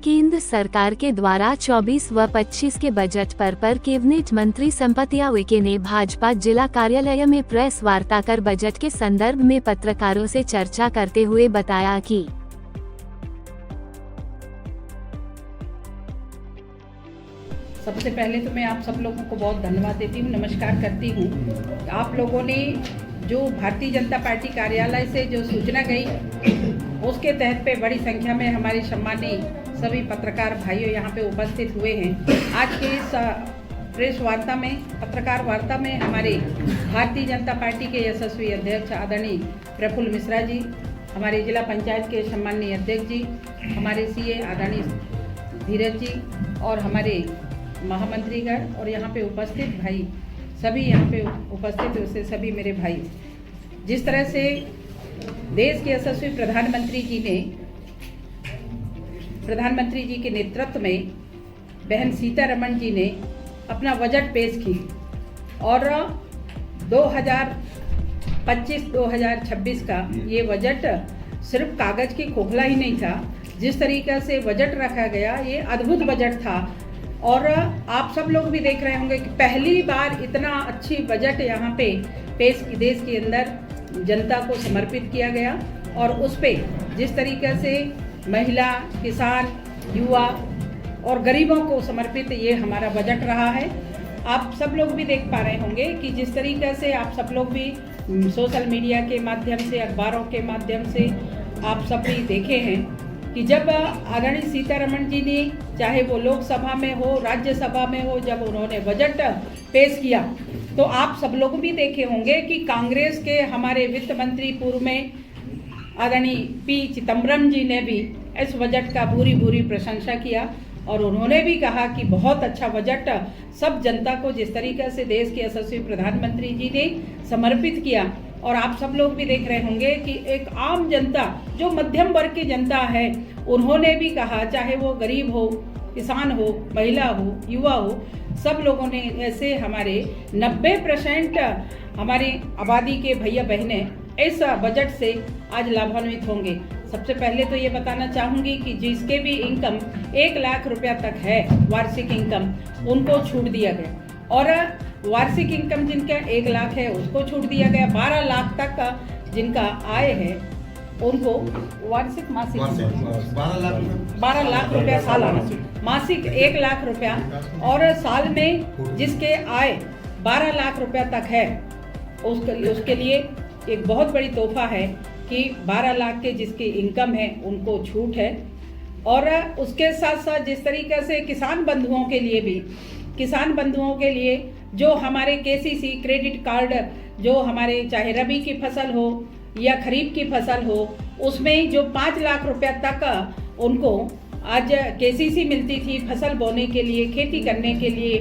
केंद्र सरकार के द्वारा 24 व 25 के बजट पर कैबिनेट मंत्री संपतिया उइके ने भाजपा जिला कार्यालय में प्रेस वार्ता कर बजट के संदर्भ में पत्रकारों से चर्चा करते हुए बताया कि सबसे पहले तो मैं आप सब लोगों को बहुत धन्यवाद देती हूँ, नमस्कार करती हूँ। आप लोगों ने जो भारतीय जनता पार्टी कार्यालय से जो सूचना गई उसके तहत पे बड़ी संख्या में हमारे सम्मानीय सभी पत्रकार भाइयों यहाँ पे उपस्थित हुए हैं। आज के इस प्रेस वार्ता में, पत्रकार वार्ता में हमारे भारतीय जनता पार्टी के यशस्वी अध्यक्ष आदरणीय प्रफुल्ल मिश्रा जी, हमारे जिला पंचायत के सम्मानीय अध्यक्ष जी, हमारे सीए आदरणीय धीरज जी और हमारे महामंत्रीगण और यहाँ पे उपस्थित भाई सभी यहाँ पे उपस्थित हुए सभी मेरे भाई, जिस तरह से देश के यशस्वी प्रधानमंत्री जी के नेतृत्व में बहन सीतारमण जी ने अपना बजट पेश की और 2025-2026 का ये बजट सिर्फ कागज की खोखला ही नहीं था। जिस तरीके से बजट रखा गया ये अद्भुत बजट था और आप सब लोग भी देख रहे होंगे कि पहली बार इतना अच्छी बजट यहाँ पे पेश देश के अंदर जनता को समर्पित किया गया और उस पे जिस तरीके से महिला, किसान, युवा और गरीबों को समर्पित ये हमारा बजट रहा है। आप सब लोग भी देख पा रहे होंगे कि जिस तरीके से आप सब लोग भी सोशल मीडिया के माध्यम से, अखबारों के माध्यम से आप सब भी देखे हैं कि जब आदरणीय सीतारमण जी ने, चाहे वो लोकसभा में हो, राज्यसभा में हो, जब उन्होंने बजट पेश किया तो आप सब लोग भी देखे होंगे कि कांग्रेस के हमारे वित्त मंत्री पूर्व में आदरणीय पी चिदम्बरम जी ने भी इस बजट का भूरी प्रशंसा किया और उन्होंने भी कहा कि बहुत अच्छा बजट सब जनता को जिस तरीके से देश के यशस्वी प्रधानमंत्री जी ने समर्पित किया। और आप सब लोग भी देख रहे होंगे कि एक आम जनता जो मध्यम वर्ग की जनता है उन्होंने भी कहा, चाहे वो गरीब हो, किसान हो, महिला हो, युवा हो, सब लोगों ने ऐसे हमारे 90% हमारी आबादी के भैया बहनें इस बजट से आज लाभान्वित होंगे। सबसे पहले तो ये बताना चाहूँगी कि जिसके भी इनकम 1 लाख रुपया तक है वार्षिक इनकम, उनको छूट दिया गया और वार्षिक इनकम जिनका 1 लाख है उसको छूट दिया गया। 12 लाख तक का जिनका आय है उनको वार्षिक मासिक 12 लाख रुपया सालाना, मासिक 1 लाख रुपया और साल में जिसके आय 12 लाख रुपया तक है उसके लिए एक बहुत बड़ी तोहफा है कि 12 लाख के जिसकी इनकम है उनको छूट है। और उसके साथ साथ जिस तरीके से किसान बंधुओं के लिए जो हमारे केसीसी क्रेडिट कार्ड, जो हमारे चाहे रबी की फसल हो या खरीफ की फसल हो, उसमें जो 5 लाख रुपया तक उनको आज केसीसी मिलती थी फसल बोने के लिए, खेती करने के लिए,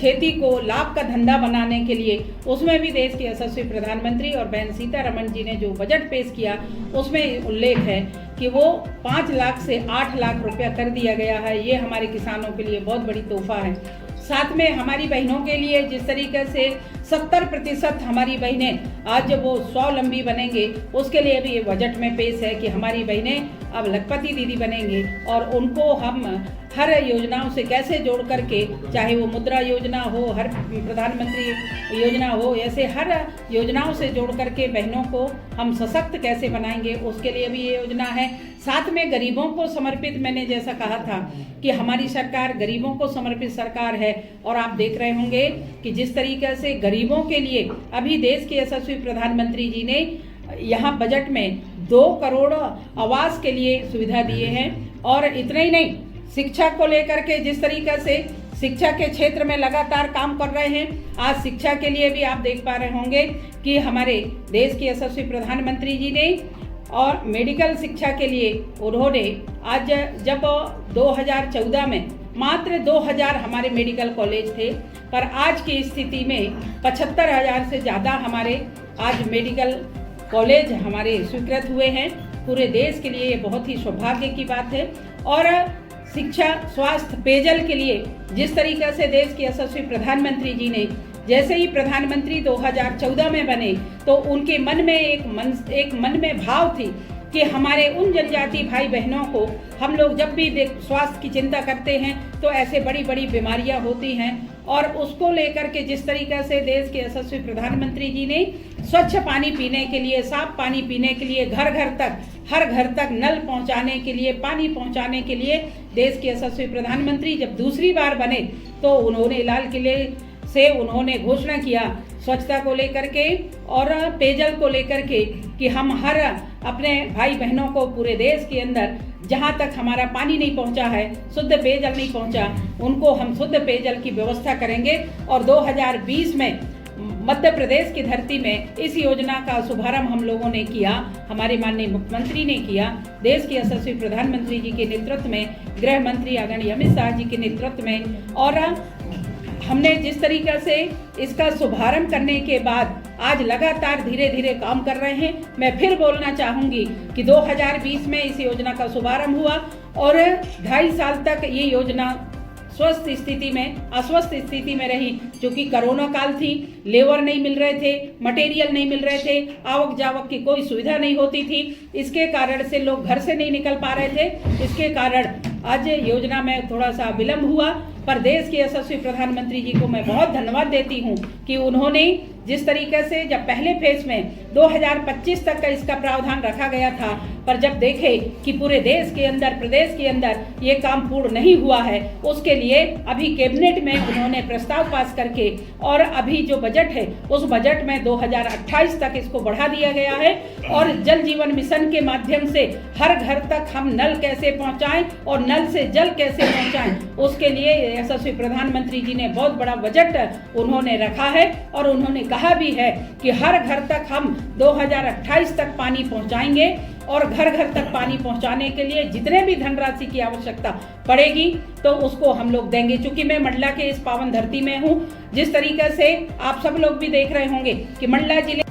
खेती को लाभ का धंधा बनाने के लिए, उसमें भी देश के यशस्वी प्रधानमंत्री और बहन सीतारमण जी ने जो बजट पेश किया उसमें उल्लेख है कि वो 5 लाख से 8 लाख रुपया कर दिया गया है। ये हमारे किसानों के लिए बहुत बड़ी तोहफा है। साथ में हमारी बहनों के लिए जिस तरीके से 70% हमारी बहनें आज वो स्वावलंबी बनेंगे, उसके लिए भी ये बजट में पेश है कि हमारी बहनें अब लखपति दीदी बनेंगी और उनको हम हर योजनाओं से कैसे जोड़ करके, चाहे वो मुद्रा योजना हो, हर प्रधानमंत्री योजना हो, ऐसे हर योजनाओं से जोड़ करके बहनों को हम सशक्त कैसे बनाएंगे, उसके लिए भी ये योजना है। साथ में गरीबों को समर्पित, मैंने जैसा कहा था कि हमारी सरकार गरीबों को समर्पित सरकार है और आप देख रहे होंगे कि जिस तरीके से गरीबों के लिए अभी देश के यशस्वी प्रधानमंत्री जी ने यहाँ बजट में 2 करोड़ आवास के लिए सुविधा दिए हैं। और इतना ही नहीं, शिक्षा को लेकर के जिस तरीके से शिक्षा के क्षेत्र में लगातार काम कर रहे हैं, आज शिक्षा के लिए भी आप देख पा रहे होंगे कि हमारे देश के यशस्वी प्रधानमंत्री जी ने और मेडिकल शिक्षा के लिए उन्होंने आज जब 2014 में मात्र 2000 हमारे मेडिकल कॉलेज थे, पर आज की स्थिति में 75,000 से ज़्यादा हमारे आज मेडिकल कॉलेज हमारे स्वीकृत हुए हैं। पूरे देश के लिए ये बहुत ही सौभाग्य की बात है। और शिक्षा, स्वास्थ्य, पेयजल के लिए जिस तरीके से देश के यशस्वी प्रधानमंत्री जी ने, जैसे ही प्रधानमंत्री 2014 में बने तो उनके मन में एक मन में भाव थी कि हमारे उन जनजाति भाई बहनों को हम लोग जब भी स्वास्थ्य की चिंता करते हैं तो ऐसे बड़ी बड़ी बीमारियां होती हैं, और उसको लेकर के जिस तरीके से देश के यशस्वी प्रधानमंत्री जी ने स्वच्छ पानी पीने के लिए, साफ पानी पीने के लिए, घर घर तक, हर घर तक नल पहुंचाने के लिए, पानी पहुंचाने के लिए देश के यशस्वी प्रधानमंत्री जब दूसरी बार बने तो उन्होंने लाल किले से उन्होंने घोषणा किया स्वच्छता को लेकर के और पेयजल को लेकर के कि हम हर अपने भाई बहनों को पूरे देश के अंदर जहां तक हमारा पानी नहीं पहुंचा है, शुद्ध पेयजल नहीं पहुंचा, उनको हम शुद्ध पेयजल की व्यवस्था करेंगे। और 2020 में मध्य प्रदेश की धरती में इस योजना का शुभारंभ हम लोगों ने किया, हमारे माननीय मुख्यमंत्री ने किया, देश के यशस्वी प्रधानमंत्री जी के नेतृत्व में, गृह मंत्री आदरणीय अमित शाह जी के नेतृत्व में, और हमने जिस तरीके से इसका शुभारंभ करने के बाद आज लगातार धीरे धीरे काम कर रहे हैं। मैं फिर बोलना चाहूँगी कि 2020 में इस योजना का शुभारंभ हुआ और 2.5 साल तक ये योजना स्वस्थ स्थिति में, अस्वस्थ स्थिति में रही, क्योंकि कोरोना काल थी, लेबर नहीं मिल रहे थे, मटेरियल नहीं मिल रहे थे, आवक जावक की कोई सुविधा नहीं होती थी, इसके कारण से लोग घर से नहीं निकल पा रहे थे। इसके कारण आज योजना में थोड़ा सा विलंब हुआ, पर देश के यशस्वी प्रधानमंत्री जी को मैं बहुत धन्यवाद देती हूँ कि उन्होंने जिस तरीके से जब पहले फेज में 2025 तक का इसका प्रावधान रखा गया था, पर जब देखे कि पूरे देश के अंदर, प्रदेश के अंदर ये काम पूर्ण नहीं हुआ है, उसके लिए अभी कैबिनेट में उन्होंने प्रस्ताव पास करके और अभी जो बजट है उस बजट में 2028 तक इसको बढ़ा दिया गया है। और जल जीवन मिशन के माध्यम से हर घर तक हम नल कैसे पहुँचाएं और नल से जल कैसे पहुँचाएं, उसके लिए यशस्वी प्रधानमंत्री जी ने बहुत बड़ा बजट उन्होंने रखा है और उन्होंने कहा भी है कि हर घर तक हम 2028 तक पानी पहुंचाएंगे और घर घर तक पानी पहुंचाने के लिए जितने भी धनराशि की आवश्यकता पड़ेगी तो उसको हम लोग देंगे। चूंकि मैं मंडला के इस पावन धरती में हूं, जिस तरीके से आप सब लोग भी देख रहे होंगे कि मंडला जिले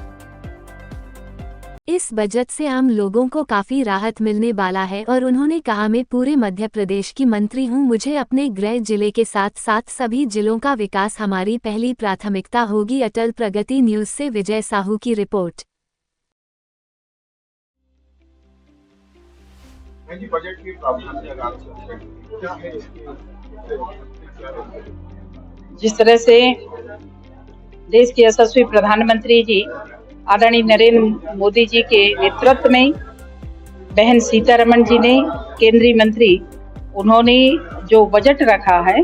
इस बजट से आम लोगों को काफी राहत मिलने वाला है और उन्होंने कहा, मैं पूरे मध्य प्रदेश की मंत्री हूं, मुझे अपने गृह जिले के साथ साथ सभी जिलों का विकास हमारी पहली प्राथमिकता होगी। अटल प्रगति न्यूज से विजय साहू की रिपोर्ट। बजट की क्या है जिस तरह से देश के यशस्वी प्रधानमंत्री जी आदरणीय नरेंद्र मोदी जी के नेतृत्व में बहन सीतारमण जी ने, केंद्रीय मंत्री, उन्होंने जो बजट रखा है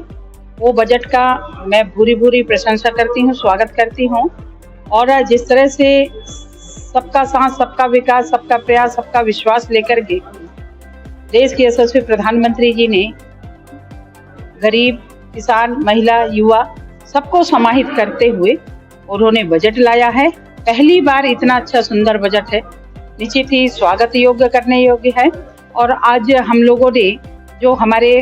वो बजट का मैं भूरी प्रशंसा करती हूँ, स्वागत करती हूँ। और जिस तरह से सबका साथ, सबका विकास, सबका प्रयास, सबका विश्वास लेकर के देश के यशस्वी प्रधानमंत्री जी ने गरीब, किसान, महिला, युवा सबको समाहित करते हुए उन्होंने बजट लाया है। पहली बार इतना अच्छा सुंदर बजट है, निश्चित ही स्वागत योग्य, करने योग्य है। और आज हम लोगों ने जो हमारे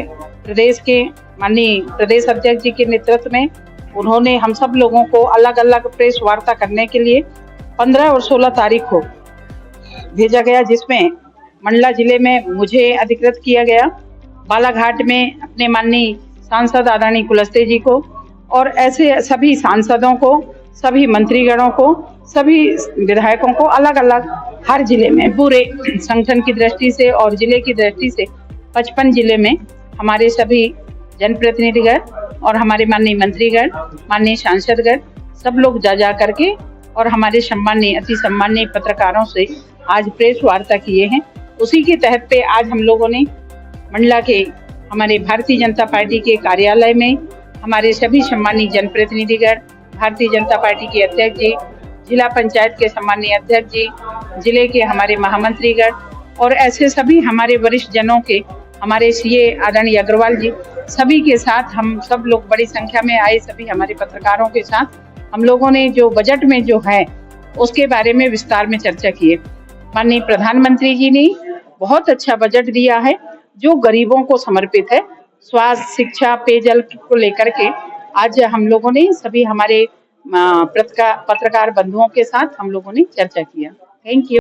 प्रदेश के माननीय प्रदेश अध्यक्ष जी के नेतृत्व में उन्होंने हम सब लोगों को अलग अलग प्रेस वार्ता करने के लिए 15 और 16 तारीख को भेजा गया, जिसमें मंडला जिले में मुझे अधिकृत किया गया, बालाघाट में अपने माननीय सांसद आदरणीय कुलस्ते जी को, और ऐसे सभी सांसदों को, सभी मंत्रीगणों को, सभी विधायकों को अलग अलग हर जिले में पूरे संगठन की दृष्टि से और जिले की दृष्टि से 55 जिले में हमारे सभी जनप्रतिनिधिगण और हमारे माननीय मंत्रीगण, माननीय सांसदगण सब लोग जा करके और हमारे सम्माननीय, अति सम्माननीय पत्रकारों से आज प्रेस वार्ता किए हैं। उसी के तहत पे आज हम लोगों ने मंडला के हमारे भारतीय जनता पार्टी के कार्यालय में हमारे सभी सम्माननीय जनप्रतिनिधिगण, भारतीय जनता पार्टी के अध्यक्ष जी, जिला पंचायत के सम्माननीय अध्यक्ष जी, जिले के हमारे महामंत्रीगण और ऐसे सभी हमारे वरिष्ठ जनों के, हमारे सीए आदरणीय अग्रवाल जी, सभी के साथ हम सब लोग बड़ी संख्या में आए, सभी हमारे पत्रकारों के साथ हम लोगों ने जो बजट में जो है उसके बारे में विस्तार में चर्चा की है। माननीय प्रधानमंत्री जी ने बहुत अच्छा बजट दिया है जो गरीबों को समर्पित है। स्वास्थ्य, शिक्षा, पेयजल को लेकर के आज हम लोगों ने सभी हमारे पत्रकार बंधुओं के साथ हम लोगों ने चर्चा किया। Thank you.